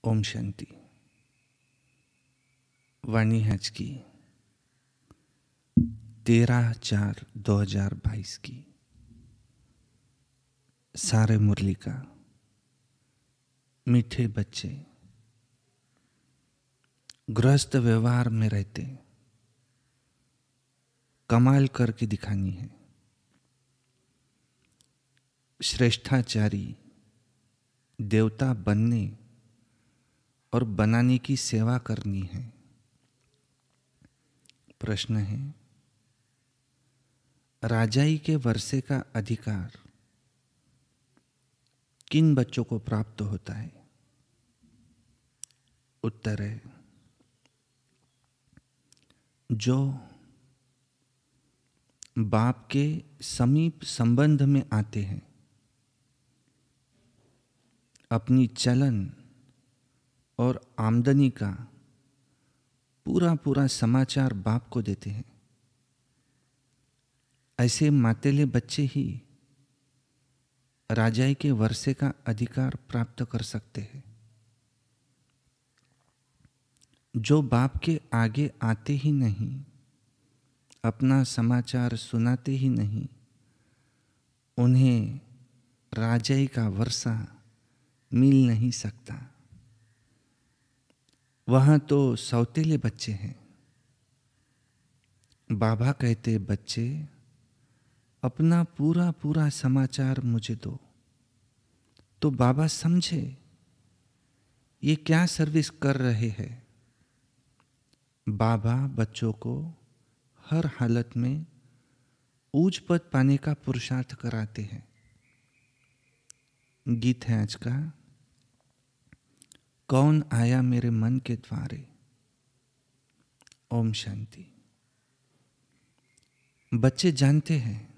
ओम शांति। वाणी हज की 13/4/2022 की सारे मुरली का। मीठे बच्चे गृहस्थ व्यवहार में रहते कमाल करके दिखानी है। श्रेष्ठाचारी देवता बनने और बनाने की सेवा करनी है। प्रश्न है, राजाई के वर्षे का अधिकार किन बच्चों को प्राप्त होता है? उत्तर है, जो बाप के समीप संबंध में आते हैं, अपनी चलन और आमदनी का पूरा पूरा समाचार बाप को देते हैं। ऐसे मातेले बच्चे ही राजाई के वर्षे का अधिकार प्राप्त कर सकते हैं। जो बाप के आगे आते ही नहीं, अपना समाचार सुनाते ही नहीं, उन्हें राजाई का वर्षा मिल नहीं सकता। वहाँ तो सौतेले बच्चे हैं। बाबा कहते, बच्चे अपना पूरा पूरा समाचार मुझे दो। तो बाबा समझे ये क्या सर्विस कर रहे हैं। बाबा बच्चों को हर हालत में ऊंच पद पाने का पुरुषार्थ कराते हैं। गीत है आज का, कौन आया मेरे मन के द्वारे। ओम शांति। बच्चे जानते हैं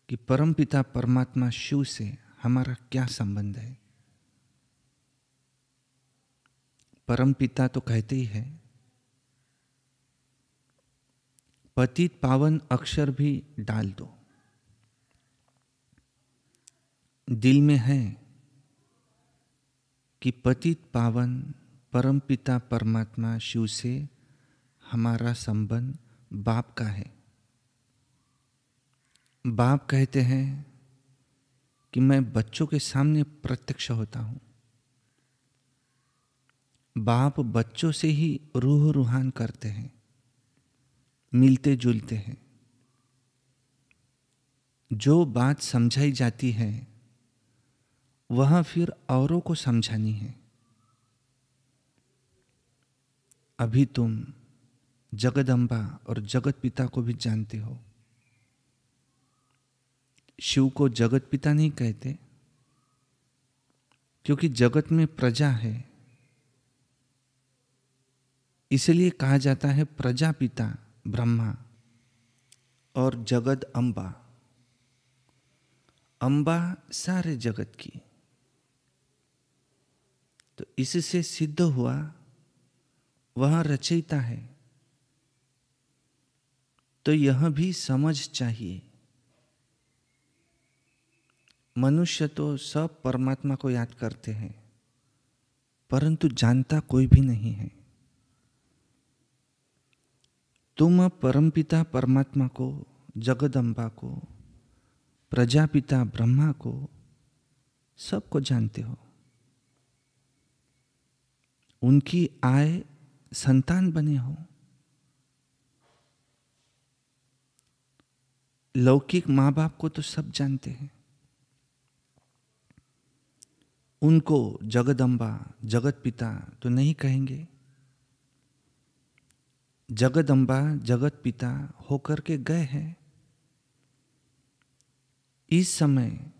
कि परमपिता परमात्मा शिव से हमारा क्या संबंध है। परमपिता तो कहते ही है, पतित पावन अक्षर भी डाल दो। दिल में है कि पतित पावन परमपिता परमात्मा शिव से हमारा संबंध बाप का है। बाप कहते हैं कि मैं बच्चों के सामने प्रत्यक्ष होता हूं। बाप बच्चों से ही रूह रूहान करते हैं, मिलते जुलते हैं। जो बात समझाई जाती है वह फिर औरों को समझानी है। अभी तुम जगदम्बा और जगत पिता को भी जानते हो। शिव को जगत पिता नहीं कहते, क्योंकि जगत में प्रजा है, इसलिए कहा जाता है प्रजापिता ब्रह्मा और जगद अम्बा। अम्बा सारे जगत की। तो इससे सिद्ध हुआ वह रचयिता है। तो यह भी समझ चाहिए। मनुष्य तो सब परमात्मा को याद करते हैं, परंतु जानता कोई भी नहीं है। तुम परमपिता परमात्मा को, जगदम्बा को, प्रजापिता ब्रह्मा को, सबको जानते हो। उनकी आय संतान बने हो। लौकिक माँ बाप को तो सब जानते हैं। उनको जगदम्बा जगत पिता तो नहीं कहेंगे। जगदम्बा जगत पिता होकर के गए हैं। इस समय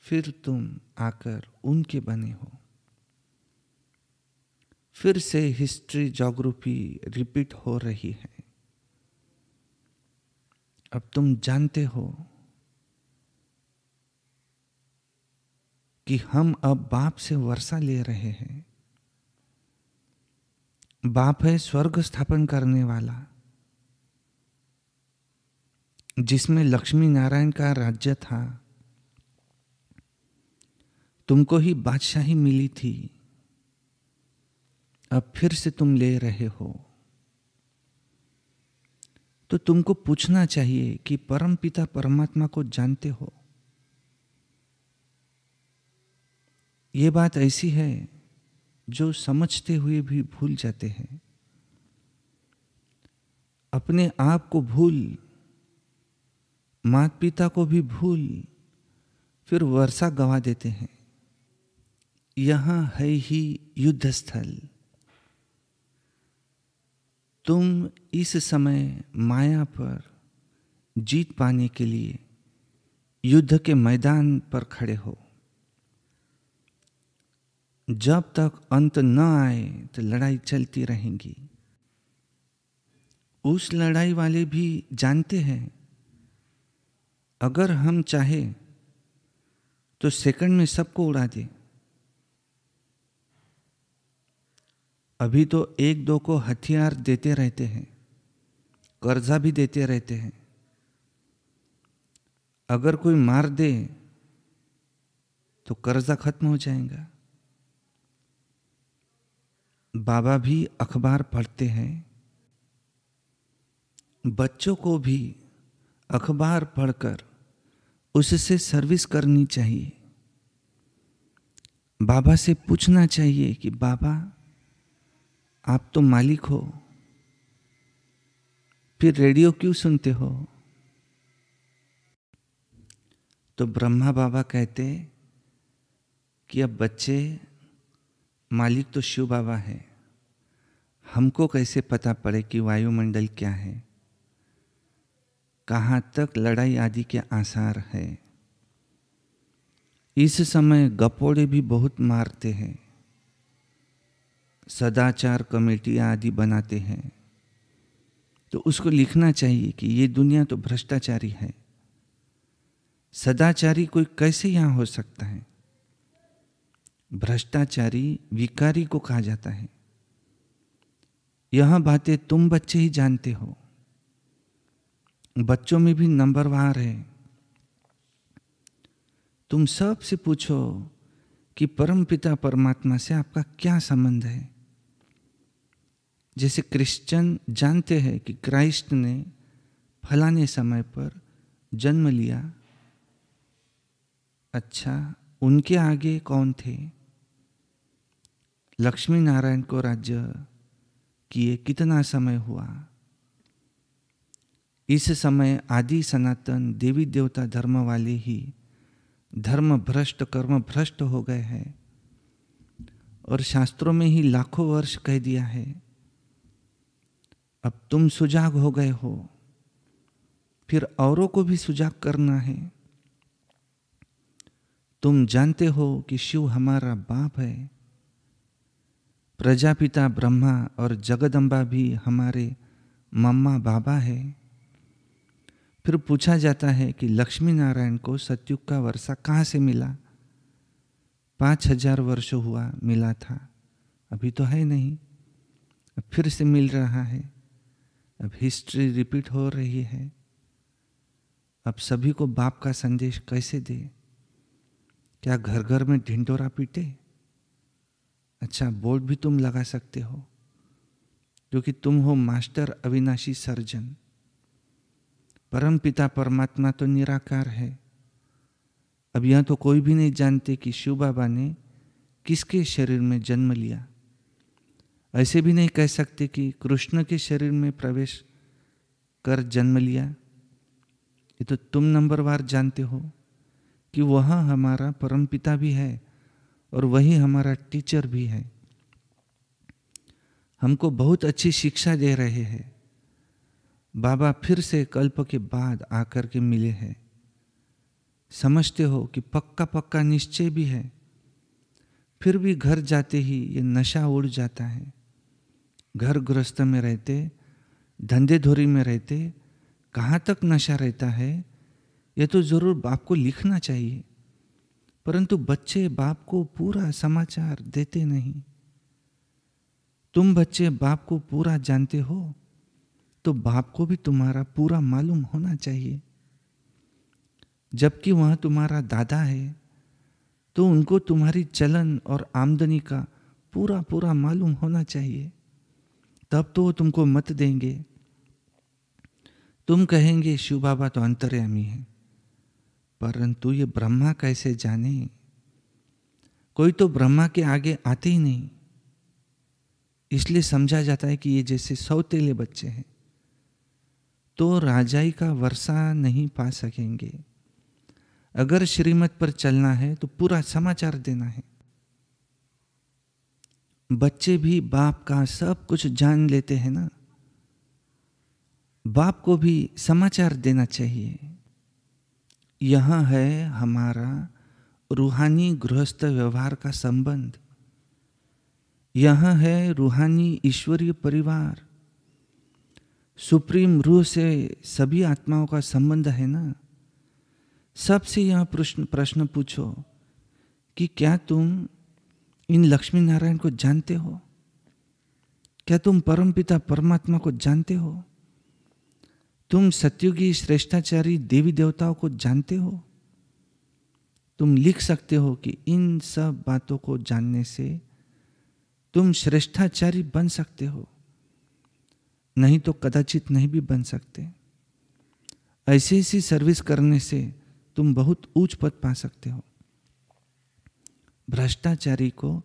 फिर तुम आकर उनके बने हो। फिर से हिस्ट्री ज्योग्राफी रिपीट हो रही है। अब तुम जानते हो कि हम अब बाप से वर्षा ले रहे हैं। बाप है स्वर्ग स्थापन करने वाला, जिसमें लक्ष्मी नारायण का राज्य था। तुमको ही बादशाही मिली थी, अब फिर से तुम ले रहे हो। तो तुमको पूछना चाहिए कि परम पिता परमात्मा को जानते हो? ये बात ऐसी है जो समझते हुए भी भूल जाते हैं। अपने आप को भूल, माता पिता को भी भूल, फिर वर्षा गवा देते हैं। यहां है ही युद्ध स्थल। तुम इस समय माया पर जीत पाने के लिए युद्ध के मैदान पर खड़े हो। जब तक अंत न आए तो लड़ाई चलती रहेंगी। उस लड़ाई वाले भी जानते हैं, अगर हम चाहे तो सेकंड में सबको उड़ा दे। अभी तो एक दो को हथियार देते रहते हैं, कर्जा भी देते रहते हैं। अगर कोई मार दे तो कर्जा खत्म हो जाएगा। बाबा भी अखबार पढ़ते हैं। बच्चों को भी अखबार पढ़कर उससे सर्विस करनी चाहिए। बाबा से पूछना चाहिए कि बाबा आप तो मालिक हो, फिर रेडियो क्यों सुनते हो? तो ब्रह्मा बाबा कहते कि अब बच्चे, मालिक तो शिव बाबा है, हमको कैसे पता पड़े कि वायुमंडल क्या है, कहाँ तक लड़ाई आदि के आसार है। इस समय गपोड़े भी बहुत मारते हैं, सदाचार कमेटियां आदि बनाते हैं। तो उसको लिखना चाहिए कि ये दुनिया तो भ्रष्टाचारी है। सदाचारी कोई कैसे यहाँ हो सकता है? भ्रष्टाचारी विकारी को कहा जाता है। यह बातें तुम बच्चे ही जानते हो। बच्चों में भी नंबरवार है। तुम सब से पूछो कि परम पिता परमात्मा से आपका क्या संबंध है। जैसे क्रिश्चियन जानते हैं कि क्राइस्ट ने फलाने समय पर जन्म लिया। अच्छा, उनके आगे कौन थे? लक्ष्मी नारायण को राज्य किए कितना समय हुआ? इस समय आदि सनातन देवी देवता धर्म वाले ही धर्म भ्रष्ट कर्म भ्रष्ट हो गए हैं, और शास्त्रों में ही लाखों वर्ष कह दिया है। अब तुम सुजाग हो गए हो, फिर औरों को भी सुजाग करना है। तुम जानते हो कि शिव हमारा बाप है, प्रजापिता ब्रह्मा और जगदम्बा भी हमारे मम्मा बाबा है। फिर पूछा जाता है कि लक्ष्मी नारायण को सतयुग का वर्षा कहाँ से मिला? 5000 वर्ष हुआ मिला था, अभी तो है नहीं, अब फिर से मिल रहा है। अब हिस्ट्री रिपीट हो रही है। अब सभी को बाप का संदेश कैसे दे? क्या घर घर में ढिंडोरा पीटे? अच्छा, बोर्ड भी तुम लगा सकते हो, क्योंकि तुम हो मास्टर अविनाशी सर्जन। परम पिता परमात्मा तो निराकार है। अब यहां तो कोई भी नहीं जानते कि शिव बाबा ने किसके शरीर में जन्म लिया। ऐसे भी नहीं कह सकते कि कृष्ण के शरीर में प्रवेश कर जन्म लिया। ये तो तुम नंबरवार जानते हो कि वह हमारा परम पिता भी है और वही हमारा टीचर भी है। हमको बहुत अच्छी शिक्षा दे रहे हैं। बाबा फिर से कल्प के बाद आकर के मिले हैं। समझते हो कि पक्का पक्का निश्चय भी है, फिर भी घर जाते ही ये नशा उड़ जाता है। घर गृहस्थ में रहते, धंधे धोरी में रहते, कहाँ तक नशा रहता है ये तो जरूर बाप को लिखना चाहिए, परंतु बच्चे बाप को पूरा समाचार देते नहीं। तुम बच्चे बाप को पूरा जानते हो तो बाप को भी तुम्हारा पूरा मालूम होना चाहिए। जबकि वह तुम्हारा दादा है, तो उनको तुम्हारी चलन और आमदनी का पूरा पूरा मालूम होना चाहिए, तब तो वो तुमको मत देंगे। तुम कहेंगे शिव बाबा तो अंतर्यामी है, परंतु ये ब्रह्मा कैसे जाने? कोई तो ब्रह्मा के आगे आते ही नहीं, इसलिए समझा जाता है कि ये जैसे सौतेले बच्चे हैं, तो राजाई का वर्षा नहीं पा सकेंगे। अगर श्रीमत पर चलना है तो पूरा समाचार देना है। बच्चे भी बाप का सब कुछ जान लेते हैं ना, बाप को भी समाचार देना चाहिए। यह है हमारा रूहानी गृहस्थ व्यवहार का संबंध, यह है रूहानी ईश्वरीय परिवार। सुप्रीम रूह से सभी आत्माओं का संबंध है ना। सबसे यह प्रश्न पूछो कि क्या तुम इन लक्ष्मी नारायण को जानते हो? क्या तुम परमपिता परमात्मा को जानते हो? तुम सत्युगी श्रेष्ठाचारी देवी देवताओं को जानते हो? तुम लिख सकते हो कि इन सब बातों को जानने से तुम श्रेष्ठाचारी बन सकते हो, नहीं तो कदाचित नहीं भी बन सकते। ऐसी ऐसी सर्विस करने से तुम बहुत ऊंच पद पा सकते हो। भ्रष्टाचारी को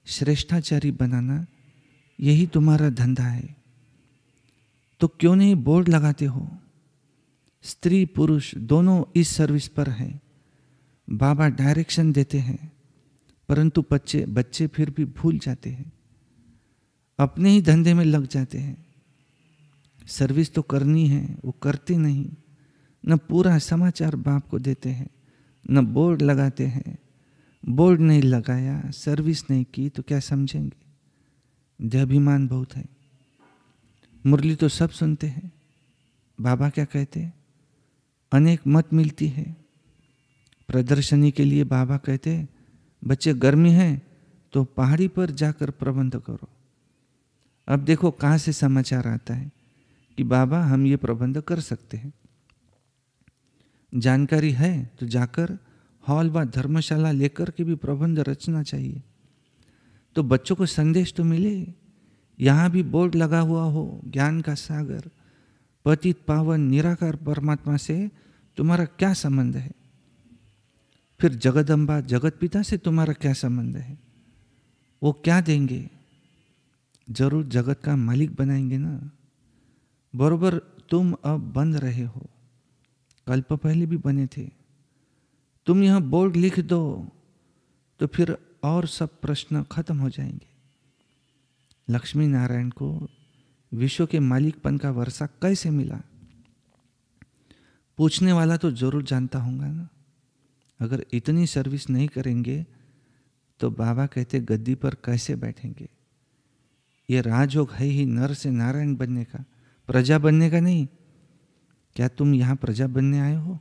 श्रेष्ठाचारी बनाना यही तुम्हारा धंधा है। तो क्यों नहीं बोर्ड लगाते हो? स्त्री पुरुष दोनों इस सर्विस पर हैं। बाबा डायरेक्शन देते हैं, परंतु बच्चे फिर भी भूल जाते हैं, अपने ही धंधे में लग जाते हैं। सर्विस तो करनी है, वो करते नहीं। न पूरा समाचार बाप को देते हैं, न बोर्ड लगाते हैं। बोर्ड नहीं लगाया, सर्विस नहीं की तो क्या समझेंगे? देहाभिमान बहुत है। मुरली तो सब सुनते हैं, बाबा क्या कहते हैं? अनेक मत मिलती है। प्रदर्शनी के लिए बाबा कहते हैं बच्चे गर्मी है तो पहाड़ी पर जाकर प्रबंध करो। अब देखो कहाँ से समाचार आता है कि बाबा हम ये प्रबंध कर सकते हैं। जानकारी है तो जाकर हॉल व धर्मशाला लेकर के भी प्रबंध रचना चाहिए, तो बच्चों को संदेश तो मिले। यहाँ भी बोर्ड लगा हुआ हो, ज्ञान का सागर, पतित पावन निराकार परमात्मा से तुम्हारा क्या संबंध है? फिर जगदम्बा जगत पिता से तुम्हारा क्या संबंध है? वो क्या देंगे? जरूर जगत का मालिक बनाएंगे ना। बरोबर तुम अब बन रहे हो, कल्प पहले भी बने थे। तुम यह बोर्ड लिख दो तो फिर और सब प्रश्न खत्म हो जाएंगे। लक्ष्मी नारायण को विश्व के मालिकपन का वर्षा कैसे मिला? पूछने वाला तो जरूर जानता होगा ना। अगर इतनी सर्विस नहीं करेंगे तो बाबा कहते गद्दी पर कैसे बैठेंगे? ये राजयोग है ही नर से नारायण बनने का, प्रजा बनने का नहीं। क्या तुम यहाँ प्रजा बनने आए हो?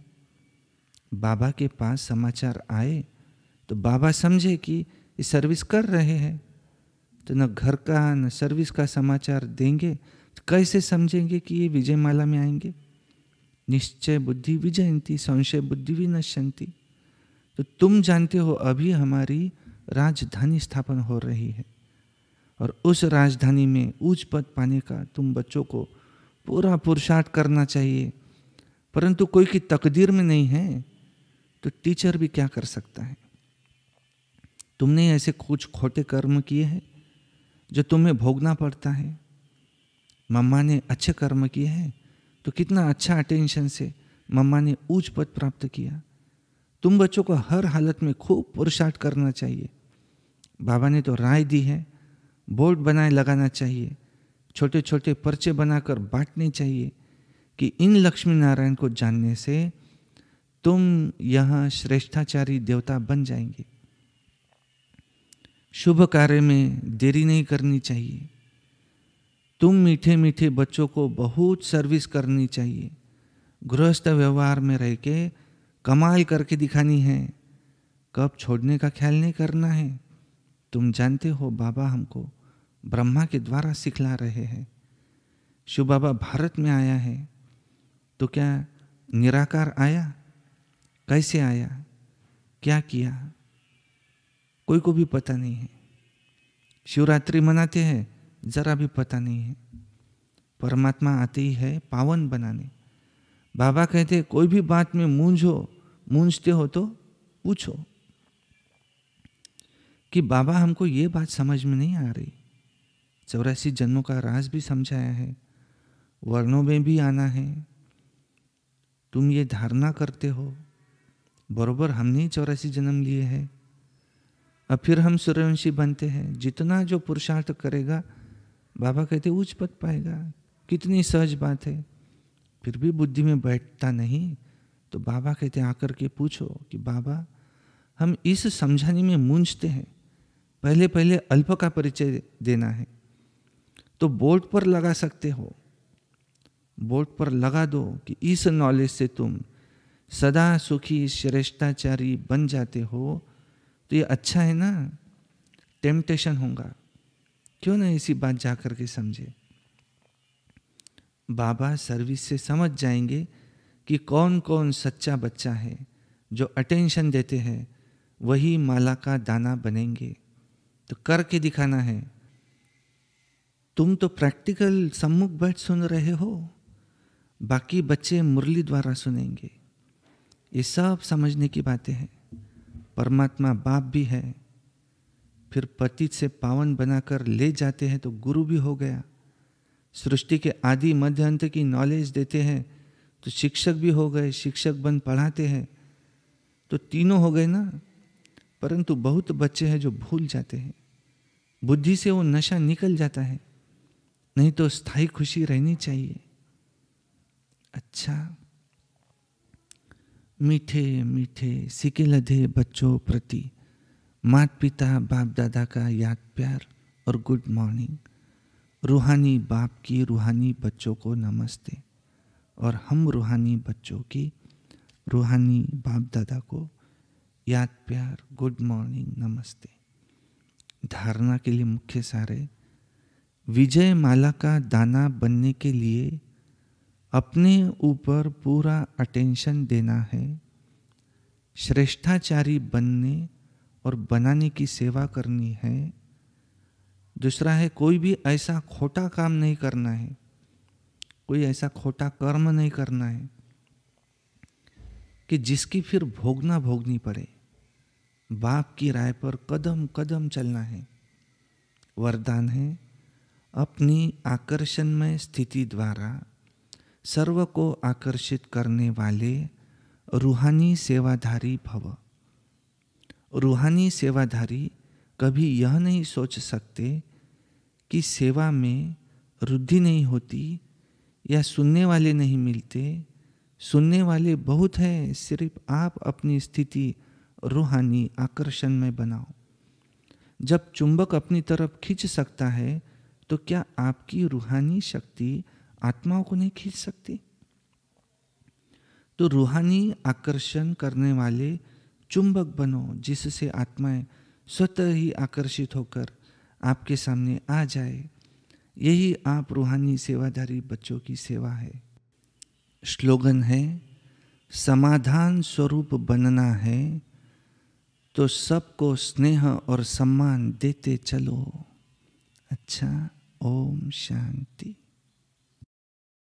बाबा के पास समाचार आए तो बाबा समझे कि ये सर्विस कर रहे हैं, तो न घर का न सर्विस का समाचार देंगे तो कैसे समझेंगे कि ये विजयमाला में आएंगे? निश्चय बुद्धि विजयंती संशय बुद्धि विनश्यंती। तो तुम जानते हो अभी हमारी राजधानी स्थापन हो रही है, और उस राजधानी में उच्च पद पाने का तुम बच्चों को पूरा पुरुषार्थ करना चाहिए। परंतु कोई की तकदीर में नहीं है तो टीचर भी क्या कर सकता है? तुमने ऐसे कुछ खोटे कर्म किए हैं जो तुम्हें भोगना पड़ता है। मम्मा ने अच्छे कर्म किए हैं तो कितना अच्छा अटेंशन से मम्मा ने उच्च पद प्राप्त किया। तुम बच्चों को हर हालत में खूब पुरुषार्थ करना चाहिए। बाबा ने तो राय दी है, बोर्ड बनाए लगाना चाहिए, छोटे छोटे पर्चे बनाकर बांटने चाहिए कि इन लक्ष्मी नारायण को जानने से तुम यहाँ श्रेष्ठाचारी देवता बन जाएंगे। शुभ कार्य में देरी नहीं करनी चाहिए। तुम मीठे मीठे बच्चों को बहुत सर्विस करनी चाहिए। गृहस्थ व्यवहार में रह के कमाल करके दिखानी है, कब छोड़ने का ख्याल नहीं करना है। तुम जानते हो बाबा हमको ब्रह्मा के द्वारा सिखला रहे हैं। शिव बाबा भारत में आया है तो क्या निराकार आया? कैसे आया? क्या किया? कोई को भी पता नहीं है। शिवरात्रि मनाते हैं, जरा भी पता नहीं है। परमात्मा आते ही है पावन बनाने। बाबा कहते कोई भी बात में मूंझते हो तो पूछो कि बाबा हमको ये बात समझ में नहीं आ रही। 84 जन्मों का राज भी समझाया है, वर्णों में भी आना है। तुम ये धारणा करते हो बरोबर हमने ही 84 जन्म लिए हैं। अब फिर हम सूर्यवंशी बनते हैं। जितना जो पुरुषार्थ करेगा बाबा कहते उच्च पद पाएगा। कितनी सहज बात है, फिर भी बुद्धि में बैठता नहीं। तो बाबा कहते आकर के पूछो कि बाबा हम इस समझाने में मूंझते हैं, पहले पहले अल्प का परिचय देना है। तो बोर्ड पर लगा सकते हो, बोर्ड पर लगा दो कि इस नॉलेज से तुम सदा सुखी श्रेष्ठाचारी बन जाते हो। तो ये अच्छा है ना, टेम्पटेशन होगा, क्यों ना इसी बात जाकर के समझे। बाबा सर्विस से समझ जाएंगे कि कौन कौन सच्चा बच्चा है। जो अटेंशन देते हैं वही माला का दाना बनेंगे। तो करके दिखाना है। तुम तो प्रैक्टिकल सम्मुख बैठ सुन रहे हो, बाकी बच्चे मुरली द्वारा सुनेंगे। ये सब समझने की बातें हैं। परमात्मा बाप भी है, फिर पतित से पावन बनाकर ले जाते हैं तो गुरु भी हो गया। सृष्टि के आदि मध्य अंत की नॉलेज देते हैं तो शिक्षक भी हो गए, शिक्षक बन पढ़ाते हैं तो तीनों हो गए ना। परंतु बहुत बच्चे हैं जो भूल जाते हैं, बुद्धि से वो नशा निकल जाता है। नहीं तो स्थायी खुशी रहनी चाहिए। अच्छा, मीठे मीठे सिके लधे बच्चों प्रति माता पिता बाप दादा का याद प्यार और गुड मॉर्निंग। रूहानी बाप की रूहानी बच्चों को नमस्ते, और हम रूहानी बच्चों की रूहानी बाप दादा को याद प्यार गुड मॉर्निंग नमस्ते। धारणा के लिए मुख्य सारे, विजय माला का दाना बनने के लिए अपने ऊपर पूरा अटेंशन देना है। श्रेष्ठाचारी बनने और बनाने की सेवा करनी है। दूसरा है कोई भी ऐसा खोटा काम नहीं करना है, कोई ऐसा खोटा कर्म नहीं करना है कि जिसकी फिर भोगनी पड़े। बाप की राय पर कदम कदम चलना है। वरदान है अपनी आकर्षणमय स्थिति द्वारा सर्व को आकर्षित करने वाले रूहानी सेवाधारी भव। रूहानी सेवाधारी कभी यह नहीं सोच सकते कि सेवा में रुद्धि नहीं होती या सुनने वाले नहीं मिलते। सुनने वाले बहुत हैं, सिर्फ आप अपनी स्थिति रूहानी आकर्षण में बनाओ। जब चुंबक अपनी तरफ खींच सकता है तो क्या आपकी रूहानी शक्ति आत्माओं को नहीं खींच सकती? तो रूहानी आकर्षण करने वाले चुंबक बनो, जिससे आत्माएं स्वतः ही आकर्षित होकर आपके सामने आ जाए। यही आप रूहानी सेवाधारी बच्चों की सेवा है। स्लोगन है समाधान स्वरूप बनना है तो सबको स्नेह और सम्मान देते चलो। अच्छा, ओम शांति।